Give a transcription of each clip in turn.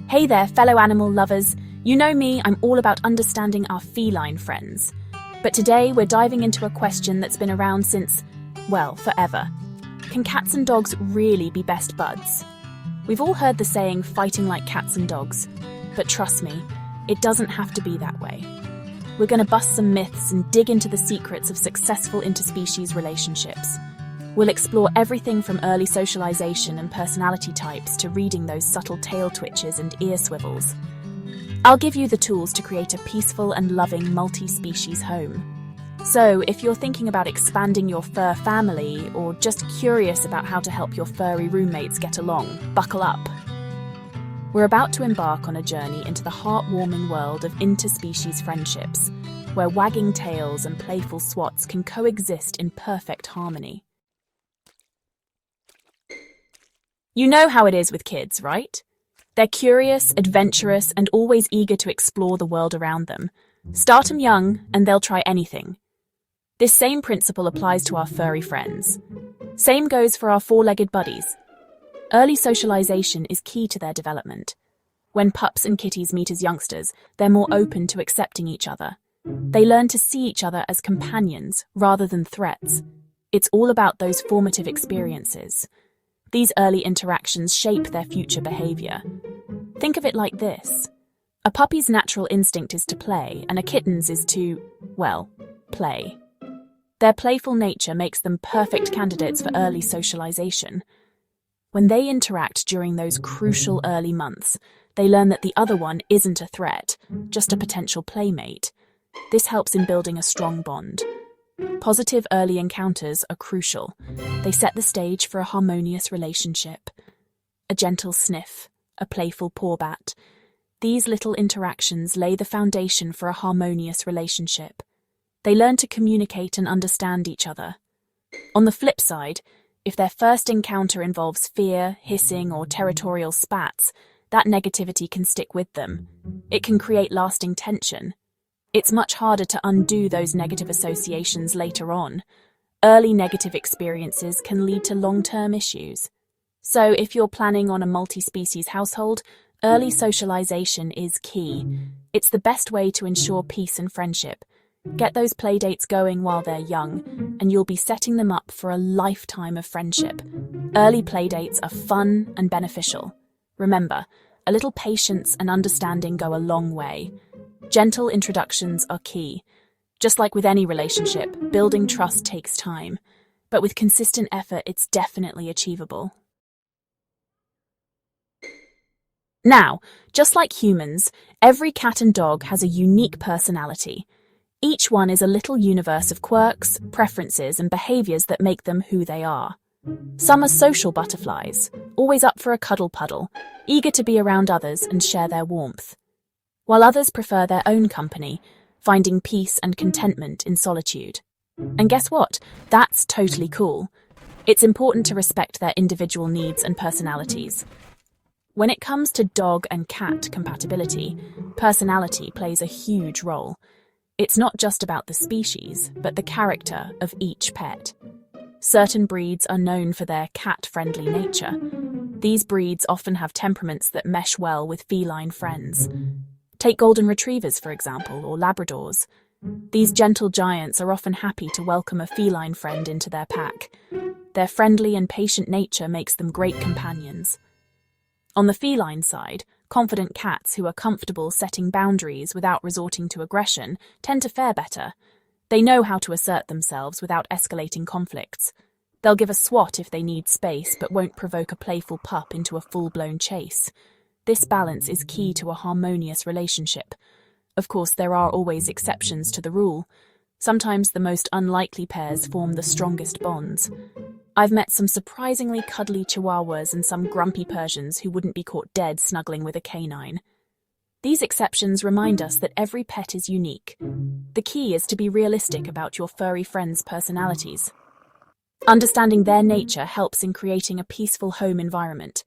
Hey there, fellow animal lovers. You know me, I'm all about understanding our feline friends. But today we're diving into a question that's been around since, well, forever. Can cats and dogs really be best buds? We've all heard the saying, fighting like cats and dogs. But trust me, it doesn't have to be that way. We're going to bust some myths and dig into the secrets of successful interspecies relationships. We'll explore everything from early socialization and personality types to reading those subtle tail twitches and ear swivels. I'll give you the tools to create a peaceful and loving multi-species home. So, if you're thinking about expanding your fur family or just curious about how to help your furry roommates get along, buckle up. We're about to embark on a journey into the heartwarming world of interspecies friendships, where wagging tails and playful swats can coexist in perfect harmony. You know how it is with kids, right? They're curious, adventurous, and always eager to explore the world around them. Start them young, and they'll try anything. This same principle applies to our furry friends. Same goes for our four-legged buddies. Early socialization is key to their development. When pups and kitties meet as youngsters, they're more open to accepting each other. They learn to see each other as companions rather than threats. It's all about those formative experiences. These early interactions shape their future behavior. Think of it like this. A puppy's natural instinct is to play, and a kitten's is to, well, play. Their playful nature makes them perfect candidates for early socialization. When they interact during those crucial early months, they learn that the other one isn't a threat, just a potential playmate. This helps in building a strong bond. Positive early encounters are crucial. They set the stage for a harmonious relationship. A gentle sniff, a playful paw bat. These little interactions lay the foundation for a harmonious relationship. They learn to communicate and understand each other. On the flip side, if their first encounter involves fear, hissing, or territorial spats, that negativity can stick with them. It can create lasting tension. It's much harder to undo those negative associations later on. Early negative experiences can lead to long-term issues. So if you're planning on a multi-species household, early socialization is key. It's the best way to ensure peace and friendship. Get those playdates going while they're young, and you'll be setting them up for a lifetime of friendship. Early playdates are fun and beneficial. Remember, a little patience and understanding go a long way. Gentle introductions are key. Just like with any relationship, building trust takes time, but with consistent effort, it's definitely achievable. Now, just like humans, every cat and dog has a unique personality. Each one is a little universe of quirks, preferences, and behaviors that make them who they are. Some are social butterflies, always up for a cuddle puddle, eager to be around others and share their warmth, while others prefer their own company, finding peace and contentment in solitude. And guess what? That's totally cool. It's important to respect their individual needs and personalities. When it comes to dog and cat compatibility, personality plays a huge role. It's not just about the species, but the character of each pet. Certain breeds are known for their cat-friendly nature. These breeds often have temperaments that mesh well with feline friends. Take golden retrievers, for example, or Labradors. These gentle giants are often happy to welcome a feline friend into their pack. Their friendly and patient nature makes them great companions. On the feline side, confident cats who are comfortable setting boundaries without resorting to aggression tend to fare better. They know how to assert themselves without escalating conflicts. They'll give a swat if they need space, but won't provoke a playful pup into a full-blown chase. This balance is key to a harmonious relationship. Of course, there are always exceptions to the rule. Sometimes the most unlikely pairs form the strongest bonds. I've met some surprisingly cuddly Chihuahuas and some grumpy Persians who wouldn't be caught dead snuggling with a canine. These exceptions remind us that every pet is unique. The key is to be realistic about your furry friends' personalities. Understanding their nature helps in creating a peaceful home environment.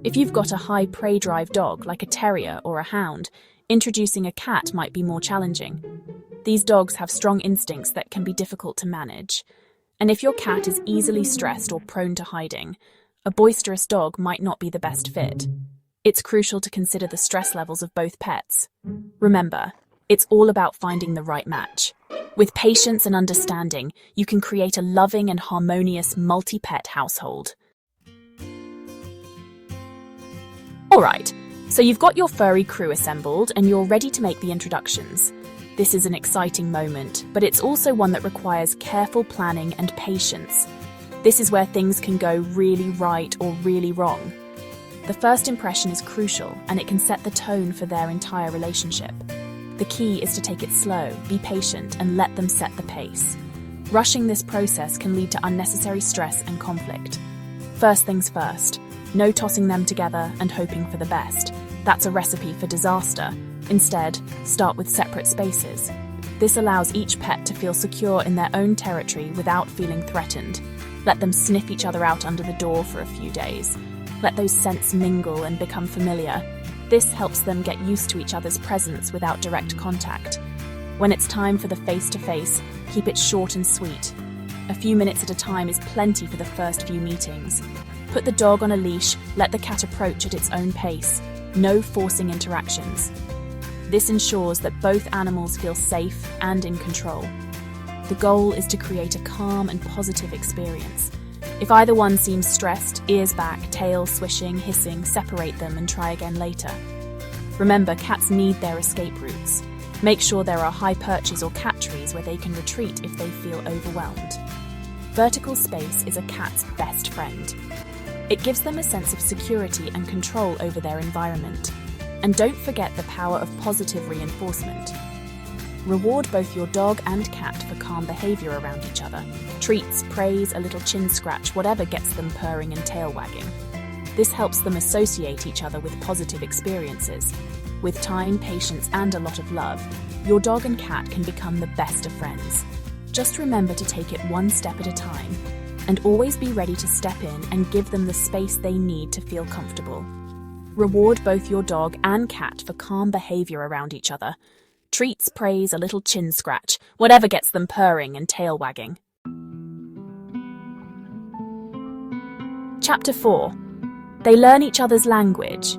If you've got a high prey drive dog like a terrier or a hound, introducing a cat might be more challenging. These dogs have strong instincts that can be difficult to manage. And if your cat is easily stressed or prone to hiding, a boisterous dog might not be the best fit. It's crucial to consider the stress levels of both pets. Remember, it's all about finding the right match. With patience and understanding, you can create a loving and harmonious multi-pet household. Alright, so you've got your furry crew assembled and you're ready to make the introductions. This is an exciting moment, but it's also one that requires careful planning and patience. This is where things can go really right or really wrong. The first impression is crucial, and it can set the tone for their entire relationship. The key is to take it slow, be patient, and let them set the pace. Rushing this process can lead to unnecessary stress and conflict. First things first, no tossing them together and hoping for the best. That's a recipe for disaster. Instead, start with separate spaces. This allows each pet to feel secure in their own territory without feeling threatened. Let them sniff each other out under the door for a few days. Let those scents mingle and become familiar. This helps them get used to each other's presence without direct contact. When it's time for the face-to-face, keep it short and sweet. A few minutes at a time is plenty for the first few meetings. Put the dog on a leash, let the cat approach at its own pace. No forcing interactions. This ensures that both animals feel safe and in control. The goal is to create a calm and positive experience. If either one seems stressed, ears back, tail swishing, hissing, separate them and try again later. Remember, cats need their escape routes. Make sure there are high perches or cat trees where they can retreat if they feel overwhelmed. Vertical space is a cat's best friend. It gives them a sense of security and control over their environment. And don't forget the power of positive reinforcement. Reward both your dog and cat for calm behavior around each other. Treats, praise, a little chin scratch, whatever gets them purring and tail wagging. This helps them associate each other with positive experiences. With time, patience, and a lot of love, your dog and cat can become the best of friends. Just remember to take it one step at a time, and always be ready to step in and give them the space they need to feel comfortable. Reward both your dog and cat for calm behavior around each other. Treats, praise, a little chin scratch, whatever gets them purring and tail wagging. Chapter 4. They learn each other's language.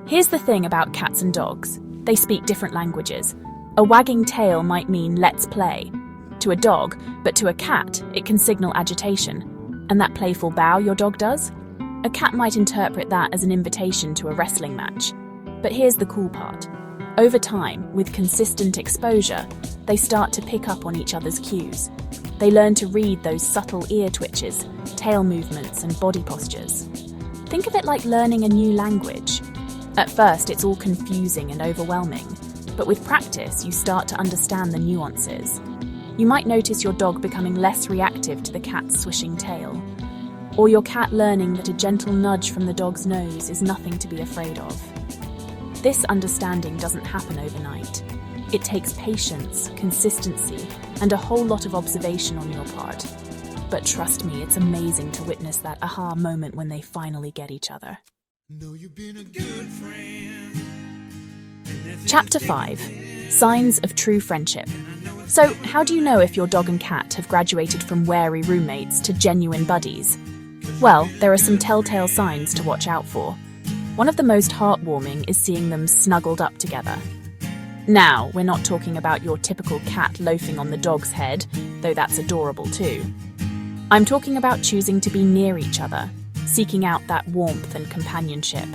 Here's the thing about cats and dogs. They speak different languages. A wagging tail might mean let's play to a dog, but to a cat, it can signal agitation. And that playful bow your dog does? A cat might interpret that as an invitation to a wrestling match. But here's the cool part. Over time, with consistent exposure, they start to pick up on each other's cues. They learn to read those subtle ear twitches, tail movements, and body postures. Think of it like learning a new language. At first, it's all confusing and overwhelming, but with practice, you start to understand the nuances. You might notice your dog becoming less reactive to the cat's swishing tail, or your cat learning that a gentle nudge from the dog's nose is nothing to be afraid of. This understanding doesn't happen overnight. It takes patience, consistency, and a whole lot of observation on your part. But trust me, it's amazing to witness that aha moment when they finally get each other. Chapter 5. Signs of True Friendship. So, how do you know if your dog and cat have graduated from wary roommates to genuine buddies? Well, there are some telltale signs to watch out for. One of the most heartwarming is seeing them snuggled up together. Now, we're not talking about your typical cat loafing on the dog's head, though that's adorable too. I'm talking about choosing to be near each other, seeking out that warmth and companionship.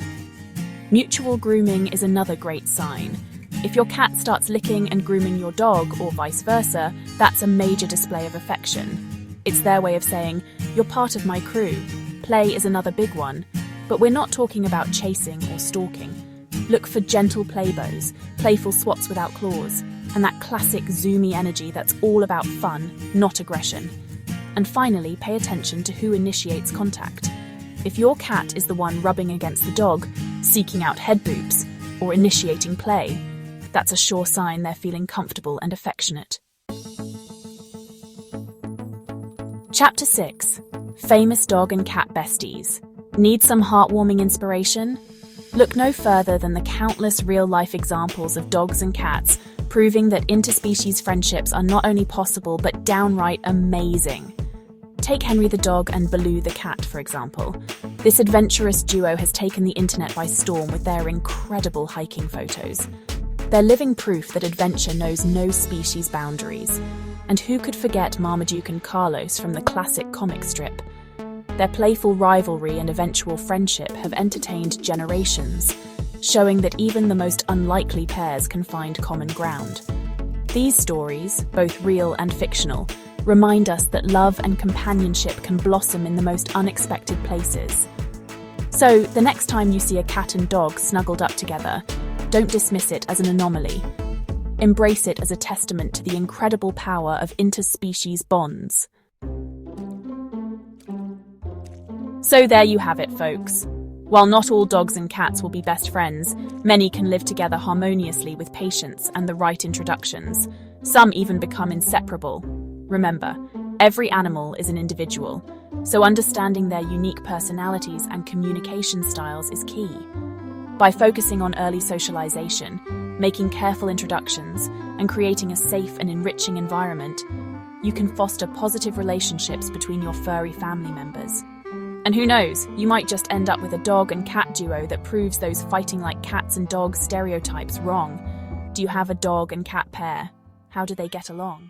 Mutual grooming is another great sign. If your cat starts licking and grooming your dog, or vice versa, that's a major display of affection. It's their way of saying, "You're part of my crew." Play is another big one. But we're not talking about chasing or stalking. Look for gentle playbows, playful swats without claws, and that classic zoomy energy that's all about fun, not aggression. And finally, pay attention to who initiates contact. If your cat is the one rubbing against the dog, seeking out head boops, or initiating play, that's a sure sign they're feeling comfortable and affectionate. Chapter 6. Famous Dog and Cat Besties. Need some heartwarming inspiration? Look no further than the countless real-life examples of dogs and cats proving that interspecies friendships are not only possible but downright amazing. Take Henry the dog and Baloo the cat, for example. This adventurous duo has taken the internet by storm with their incredible hiking photos. They're living proof that adventure knows no species boundaries. And who could forget Marmaduke and Carlos from the classic comic strip? Their playful rivalry and eventual friendship have entertained generations, showing that even the most unlikely pairs can find common ground. These stories, both real and fictional, remind us that love and companionship can blossom in the most unexpected places. So, the next time you see a cat and dog snuggled up together, don't dismiss it as an anomaly. Embrace it as a testament to the incredible power of interspecies bonds. So there you have it, folks. While not all dogs and cats will be best friends, many can live together harmoniously with patience and the right introductions. Some even become inseparable. Remember, every animal is an individual, so understanding their unique personalities and communication styles is key. By focusing on early socialization, making careful introductions, and creating a safe and enriching environment, you can foster positive relationships between your furry family members. And who knows, you might just end up with a dog and cat duo that proves those fighting like cats and dogs stereotypes wrong. Do you have a dog and cat pair? How do they get along?